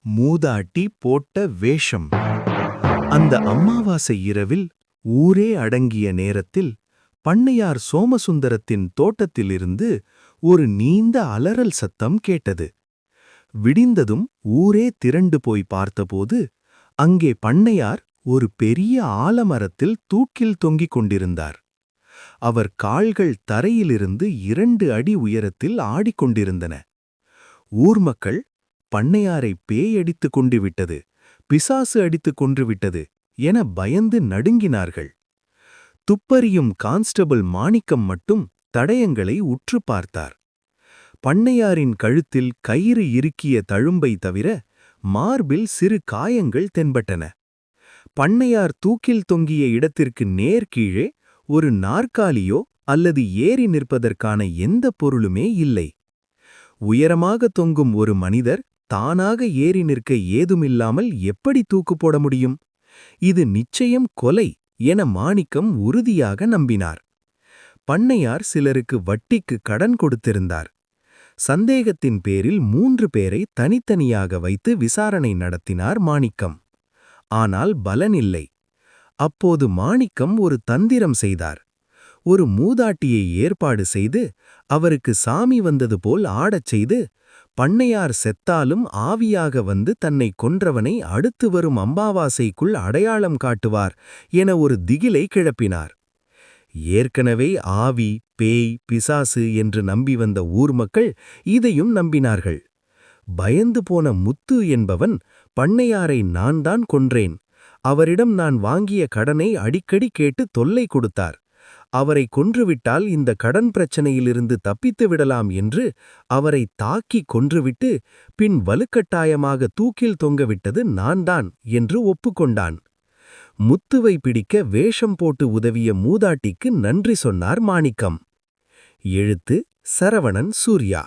மூதாட்டி போட்ட வேஷம். அந்த அமாவாசை இரவில் ஊரே அடங்கிய நேரத்தில் பண்ணையார் சோமசுந்தரத்தின் தோட்டத்திலிருந்து ஒரு நீண்ட அலறல் சத்தம் கேட்டது. விடிந்ததும் ஊரே திரண்டு போய் பார்த்தபோது அங்கே பண்ணையார் ஒரு பெரிய ஆலமரத்தில் தூக்கில் தொங்கிக் கொண்டிருந்தார். அவர் கால்கள் தரையிலிருந்து 2 அடி உயரத்தில் ஆடிக்கொண்டிருந்தன. ஊர் மக்கள் பண்ணையாரை பேய் அடித்துக் கொண்டு விட்டது, பிசாசு அடித்துக் கொன்று விட்டது என பயந்து நடுங்கினார்கள். துப்பறியும் கான்ஸ்டபிள் மாணிக்கம் மட்டும் தடயங்களை உற்று பார்த்தார். பண்ணையாரின் கழுத்தில் கயிறு இறுக்கிய தழும்பை தவிர மார்பில் சிறு காயங்கள் தென்பட்டன. பண்ணையார் தூக்கில் தொங்கிய இடத்திற்கு நேர் கீழே ஒரு நாற்காலியோ அல்லது ஏறி நிற்பதற்கான எந்த பொருளுமே இல்லை. உயரமாக தொங்கும் ஒரு மனிதர் தானாக ஏறி நிற்க ஏதுமில்லாமல் எப்படி தூக்கு போட முடியும்? இது நிச்சயம் கொலை என மாணிக்கம் உறுதியாக நம்பினார். பண்ணையார் சிலருக்கு வட்டிக்கு கடன் கொடுத்திருந்தார். சந்தேகத்தின் பேரில் 3 பேரை தனித்தனியாக வைத்து விசாரணை நடத்தினார் மாணிக்கம். ஆனால் பலனில்லை. அப்போது மாணிக்கம் ஒரு தந்திரம் செய்தார். ஒரு மூதாட்டியை ஏற்பாடு செய்து அவருக்கு சாமி வந்தது போல் ஆடச் செய்து, பண்ணையார் செத்தாலும் ஆவியாக வந்து தன்னை கொன்றவனை அடுத்து வரும் அம்பாவாசைக்குள் அடையாளம் காட்டுவார் என ஒரு திகிலை கிளப்பினார். ஏற்கனவே ஆவி, பேய், பிசாசு என்று நம்பி வந்த ஊர் மக்கள் இதையும் நம்பினார்கள். பயந்து போன முத்து என்பவன் பண்ணையாரை நான் தான் கொன்றேன், அவரிடம் நான் வாங்கிய கடனை அடிக்கடி கேட்டு தொல்லை கொடுத்தார், அவரை கொன்றுவிட்டால் இந்த கடன் பிரச்சனையிலிருந்து தப்பித்து விடலாம் என்று அவரை தாக்கி கொன்றுவிட்டு பின் வலுக்கட்டாயமாக தூக்கில் தொங்கவிட்டது நான் தான் என்று ஒப்புக்கொண்டான். முத்துவை பிடிக்க வேஷம் போட்டு உதவிய மூதாட்டிக்கு நன்றி சொன்னார் மாணிக்கம். எழுத்து சரவணன் சூர்யா.